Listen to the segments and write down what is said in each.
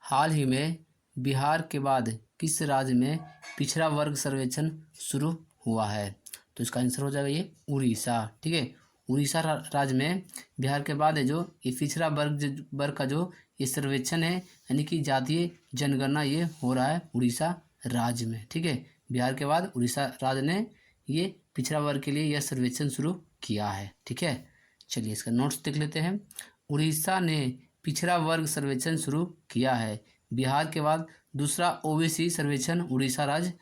हाल ही में बिहार के बाद किस राज्य में पिछड़ा वर्ग सर्वेक्षण शुरू हुआ है? तो इसका आंसर हो जाएगा ये उड़ीसा। ठीक है, उड़ीसा राज्य में बिहार के बाद है जो ये पिछड़ा वर्ग का जो ये सर्वेक्षण है, यानी कि जातीय जनगणना, ये हो रहा है उड़ीसा राज्य में। ठीक है, बिहार के बाद उड़ीसा राज्य ने ये पिछड़ा वर्ग के लिए यह सर्वेक्षण शुरू किया है। ठीक है, चलिए इसका नोट्स देख लेते हैं। उड़ीसा ने पिछड़ा वर्ग सर्वेक्षण शुरू किया है। बिहार के बाद दूसरा ओबीसी सर्वेक्षण उड़ीसा राज्य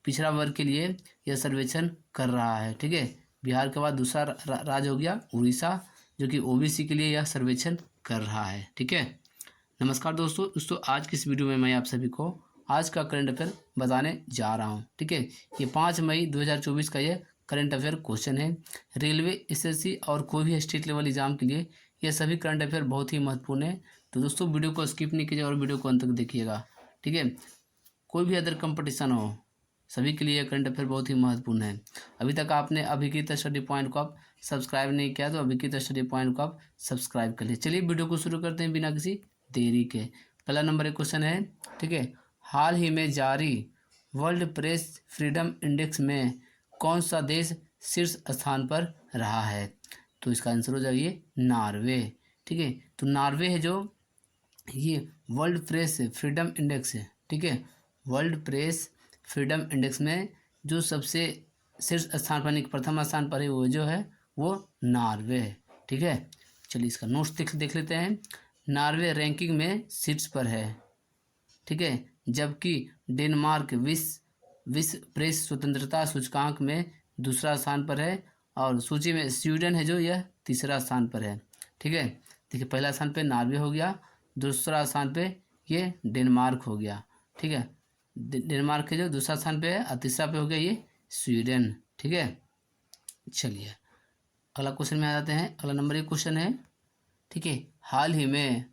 पिछड़ा वर्ग के लिए यह सर्वेक्षण कर रहा है। ठीक है, बिहार के बाद दूसरा राज्य हो गया उड़ीसा, जो कि ओबीसी के लिए यह सर्वेक्षण कर रहा है। ठीक है, नमस्कार दोस्तों आज की इस वीडियो में मैं आप सभी को आज का करंट अफेयर बताने जा रहा हूँ। ठीक है, ये 5 मई 2024 का ये करंट अफेयर क्वेश्चन है। रेलवे, एसएससी और कोई भी स्टेट लेवल एग्जाम के लिए ये सभी करंट अफेयर बहुत ही महत्वपूर्ण है। तो दोस्तों वीडियो को स्किप नहीं कीजिए और वीडियो को अंत तक देखिएगा। ठीक है, कोई भी अदर कंपटीशन हो, सभी के लिए करंट अफेयर बहुत ही महत्वपूर्ण है। अभी तक आपने अभिकृत स्टडी पॉइंट को आप सब्सक्राइब नहीं किया तो अभिकृत स्टडी पॉइंट को आप सब्सक्राइब कर लिए। चलिए वीडियो को शुरू करते हैं बिना किसी देरी के। पहला नंबर एक क्वेश्चन है। ठीक है, हाल ही में जारी वर्ल्ड प्रेस फ्रीडम इंडेक्स में कौन सा देश शीर्ष स्थान पर रहा है? तो इसका आंसर हो जाएगा नॉर्वे। ठीक है, तो नॉर्वे है जो ये वर्ल्ड प्रेस फ्रीडम इंडेक्स है। ठीक है, वर्ल्ड प्रेस फ्रीडम इंडेक्स में जो सबसे शीर्ष स्थान पर, प्रथम स्थान पर है, वो जो है वो नॉर्वे है। ठीक है, चलिए इसका नोट्स देख लेते हैं। नॉर्वे रैंकिंग में शीर्ष पर है। ठीक है, जबकि डेनमार्क विश्व प्रेस स्वतंत्रता सूचकांक में दूसरा स्थान पर है और सूची में स्वीडन है जो यह तीसरा स्थान पर है। ठीक है, देखिए पहला स्थान पे नॉर्वे हो गया, दूसरा स्थान पे ये डेनमार्क हो गया। ठीक है, डेनमार्क है जो दूसरा स्थान पे है और तीसरा पे हो गया ये स्वीडन। ठीक है, चलिए अगला क्वेश्चन में आ जाते हैं। अगला नंबर एक क्वेश्चन है। ठीक है, हाल ही में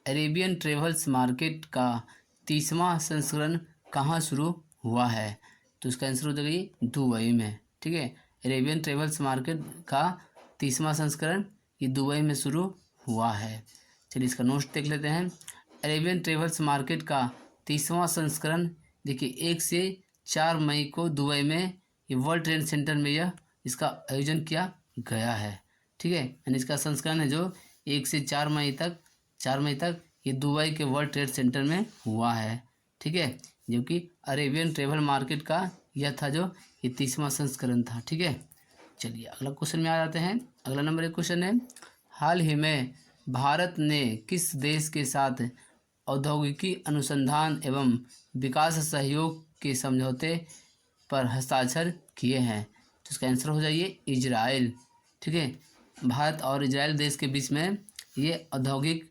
अरेबियन ट्रेवल्स मार्केट का 30वां संस्करण कहाँ शुरू हुआ है? तो इसका आंसर हो जाएगा दुबई में। ठीक है, अरेबियन ट्रेवल्स मार्केट का 30वां संस्करण ये दुबई में शुरू हुआ है। चलिए इसका नोट्स देख लेते हैं। अरेबियन ट्रेवल्स मार्केट का 30वां संस्करण देखिए 1 से 4 मई को दुबई में ये वर्ल्ड ट्रेड सेंटर में यह इसका आयोजन किया गया है। ठीक है, यानी इसका संस्करण है जो 1 से 4 मई तक ये दुबई के वर्ल्ड ट्रेड सेंटर में हुआ है। ठीक है, जो कि अरेबियन ट्रेवल मार्केट का यह था जो ये 30वां संस्करण था। ठीक है, चलिए अगला क्वेश्चन में आ जाते हैं। अगला नंबर एक क्वेश्चन है। हाल ही में भारत ने किस देश के साथ औद्योगिकी अनुसंधान एवं विकास सहयोग के समझौते पर हस्ताक्षर किए हैं? तो इसका आंसर हो जाइए इजराइल। ठीक है, भारत और इजराइल देश के बीच में ये औद्योगिक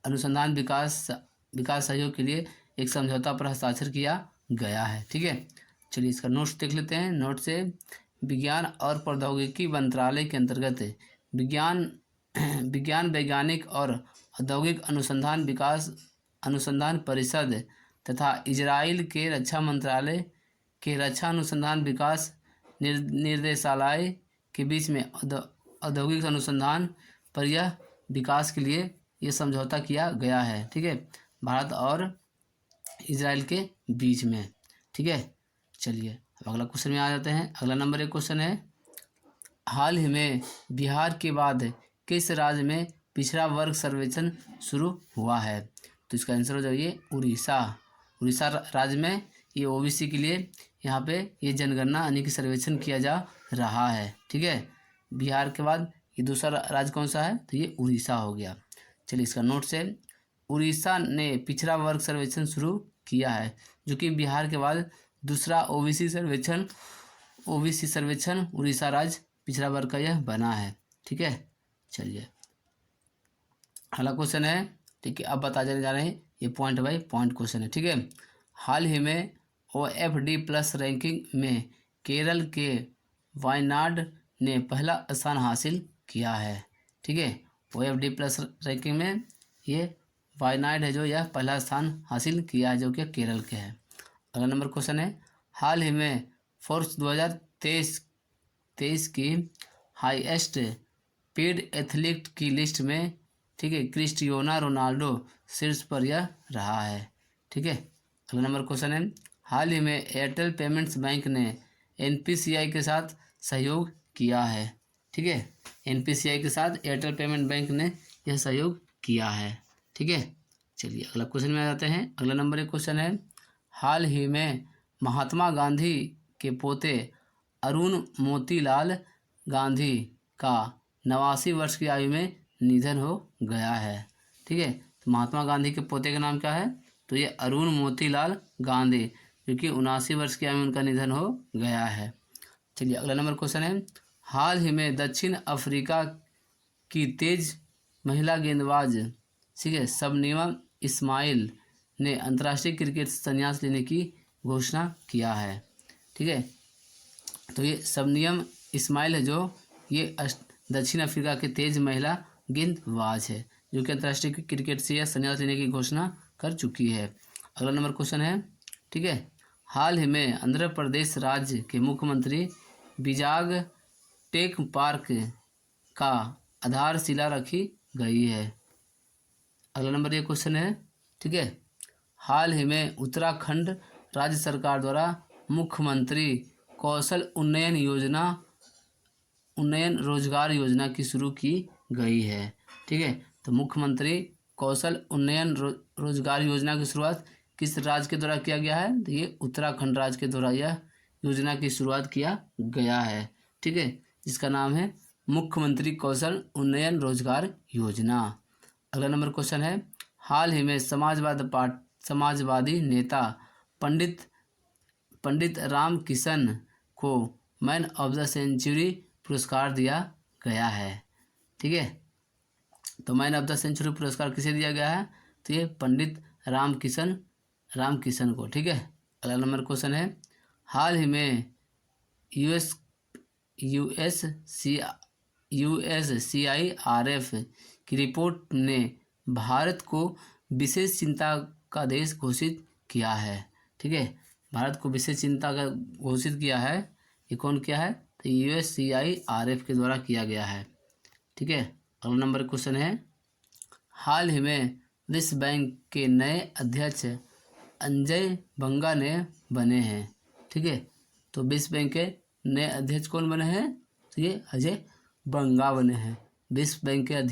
अनुसंधान विकास सहयोग के लिए एक समझौता पर हस्ताक्षर किया गया है। ठीक है, चलिए इसका नोट्स देख लेते हैं। नोट से विज्ञान और प्रौद्योगिकी मंत्रालय के अंतर्गत विज्ञान वैज्ञानिक और औद्योगिक अनुसंधान परिषद तथा इजराइल के रक्षा मंत्रालय के रक्षा अनुसंधान विकास निर्देशालय के बीच में औद्योगिक अनुसंधान पर यह विकास के लिए ये समझौता किया गया है। ठीक है, भारत और इजराइल के बीच में। ठीक है, चलिए अब अगला क्वेश्चन में आ जाते हैं। अगला नंबर एक क्वेश्चन है। हाल ही में बिहार के बाद किस राज्य में पिछड़ा वर्ग सर्वेक्षण शुरू हुआ है? तो इसका आंसर हो जाइए उड़ीसा राज्य में ये ओबीसी के लिए यहाँ पे ये जनगणना यानी कि सर्वेक्षण किया जा रहा है। ठीक है, बिहार के बाद ये दूसरा राज्य कौन सा है? तो ये उड़ीसा हो गया। चलिए इसका नोट से उड़ीसा ने पिछड़ा वर्ग सर्वेक्षण शुरू किया है, जो कि बिहार के बाद दूसरा ओबीसी सर्वेक्षण उड़ीसा राज्य पिछड़ा वर्ग का यह बना है। ठीक है, चलिए अगला क्वेश्चन है। ठीक है, अब बताने जा रहे हैं, ये पॉइंट बाय पॉइंट क्वेश्चन है। ठीक है, हाल ही में OFD+ रैंकिंग में केरल के वायनाड ने पहला स्थान हासिल किया है। ठीक है, OFD+ रैंकिंग में ये वायनाड है जो यह पहला स्थान हासिल किया है, जो कि केरल के है। अगला नंबर क्वेश्चन है। हाल ही में फोर्ब्स 2023 की हाईएस्ट पेड एथलीट की लिस्ट में, ठीक है, क्रिस्टियानो रोनाल्डो शीर्ष पर यह रहा है। ठीक है। अगला नंबर क्वेश्चन है, हाल ही में एयरटेल पेमेंट्स बैंक ने एनपीसीआई के साथ सहयोग किया है। ठीक है, एनपीसीआई के साथ एयरटेल पेमेंट बैंक ने यह सहयोग किया है। ठीक है, चलिए अगला क्वेश्चन में आ जाते हैं। अगला नंबर एक क्वेश्चन है, हाल ही में महात्मा गांधी के पोते अरुण मोतीलाल गांधी का 89 वर्ष की आयु में निधन हो गया है। ठीक है, तो महात्मा गांधी के पोते का नाम क्या है? तो ये अरुण मोतीलाल गांधी, क्योंकि 79 वर्ष की आयु में उनका निधन हो गया है। चलिए अगला नंबर क्वेश्चन है, हाल ही में दक्षिण अफ्रीका की तेज महिला गेंदबाज, ठीक है, शबनीम इस्माइल ने अंतर्राष्ट्रीय क्रिकेट से संन्यास लेने की घोषणा किया है। ठीक है, तो ये शबनीम इस्माइल है जो ये दक्षिण अफ्रीका के तेज महिला गेंदबाज है जो कि अंतर्राष्ट्रीय क्रिकेट से यह संन्यास लेने की घोषणा कर चुकी है। अगला नंबर क्वेश्चन है, ठीक है, हाल ही में आंध्र प्रदेश राज्य के मुख्यमंत्री विजाग टेक पार्क का आधारशिला रखी गई है। अगला नंबर ये क्वेश्चन है, ठीक है, हाल ही में उत्तराखंड राज्य सरकार द्वारा मुख्यमंत्री कौशल उन्नयन रोजगार योजना की शुरू की गई है। ठीक है, तो मुख्यमंत्री कौशल उन्नयन रोजगार योजना की शुरुआत किस राज्य के द्वारा किया गया है? तो ये उत्तराखंड राज्य के द्वारा यह योजना की शुरुआत किया गया है। ठीक है, जिसका नाम है मुख्यमंत्री कौशल उन्नयन रोजगार योजना। अगला नंबर क्वेश्चन है, हाल ही में समाजवादी नेता पंडित राम किशन को मैन ऑफ द सेंचुरी पुरस्कार दिया गया है। ठीक है, तो मैन ऑफ द सेंचुरी पुरस्कार किसे दिया गया है? तो ये पंडित राम किशन को। ठीक है, अगला नंबर क्वेश्चन है, हाल ही में USCIRF की रिपोर्ट ने भारत को विशेष चिंता का देश घोषित किया है। ठीक है, भारत को विशेष चिंता का घोषित किया है, ये कौन किया है? तो USCIRF के द्वारा किया गया है। ठीक है, अगला नंबर क्वेश्चन है, हाल ही में विश्व बैंक के नए अध्यक्ष अजय बंगा ने बने हैं। ठीक है, तो विश्व बैंक के नए अध्यक्ष कौन बने हैं? तो ये अजय बंगा बने हैं, विश्व बैंक के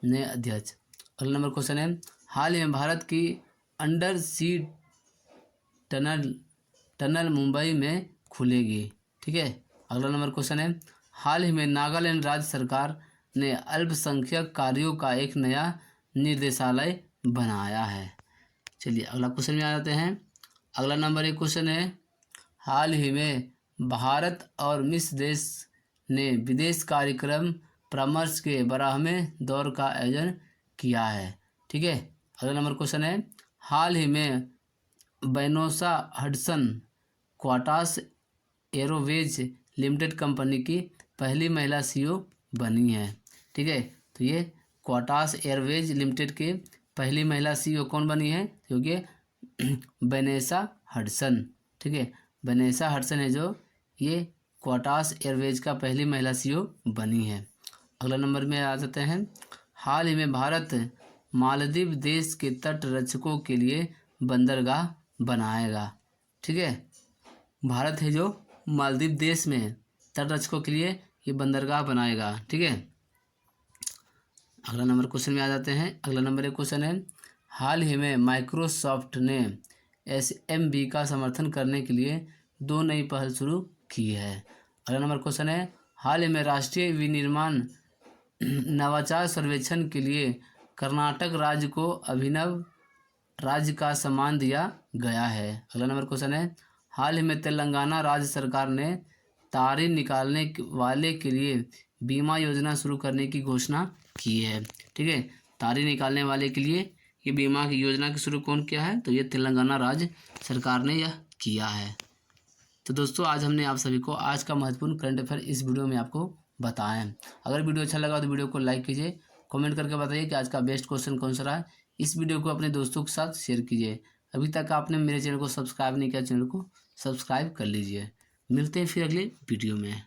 नए अध्यक्ष। अगला नंबर क्वेश्चन है, हाल ही में भारत की अंडर सी टनल मुंबई में खुलेगी। ठीक है, अगला नंबर क्वेश्चन है, हाल ही में नागालैंड राज्य सरकार ने अल्पसंख्यक कार्यों का एक नया निर्देशालय बनाया है। चलिए अगला क्वेश्चन में आ जाते हैं। अगला नंबर एक क्वेश्चन है, हाल ही में भारत और मिस्र देश ने विदेश कार्यक्रम परामर्श के 12वें दौर का आयोजन किया है। ठीक है, अगला नंबर क्वेश्चन है, हाल ही में वैनोसा हडसन क्वाटास एयरवेज लिमिटेड कंपनी की पहली महिला CEO बनी है। ठीक है, तो ये क्वाटास एयरवेज लिमिटेड के पहली महिला CEO कौन बनी है? क्योंकि वैनेसा हडसन। ठीक है, वैनेसा हडसन है जो ये क्वाटास एयरवेज का पहली महिला CEO बनी है। अगला नंबर में आ जाते हैं, हाल ही में भारत मालदीव देश के तट रक्षकों के लिए बंदरगाह बनाएगा। ठीक है, भारत है जो मालदीव देश में तट रक्षकों के लिए ये बंदरगाह बनाएगा। ठीक है, अगला नंबर क्वेश्चन में आ जाते हैं। अगला नंबर एक क्वेश्चन है, हाल ही में माइक्रोसॉफ्ट ने SMB का समर्थन करने के लिए 2 नई पहल शुरू की है। अगला नंबर क्वेश्चन है, हाल ही में राष्ट्रीय विनिर्माण नवाचार सर्वेक्षण के लिए कर्नाटक राज्य को अभिनव राज्य का सम्मान दिया गया है। अगला नंबर क्वेश्चन है, हाल ही में तेलंगाना राज्य सरकार ने तारी निकालने वाले के लिए बीमा योजना शुरू करने की घोषणा की है। ठीक है, तारी निकालने वाले के लिए ये बीमा की योजना की शुरू कौन किया है? तो ये तेलंगाना राज्य सरकार ने यह किया है। तो दोस्तों आज हमने आप सभी को आज का महत्वपूर्ण करंट अफेयर इस वीडियो में आपको बताया है। अगर वीडियो अच्छा लगा तो वीडियो को लाइक कीजिए, कमेंट करके बताइए कि आज का बेस्ट क्वेश्चन कौन सा रहा है। इस वीडियो को अपने दोस्तों के साथ शेयर कीजिए। अभी तक आपने मेरे चैनल को सब्सक्राइब नहीं किया, चैनल को सब्सक्राइब कर लीजिए। मिलते हैं फिर अगले वीडियो में।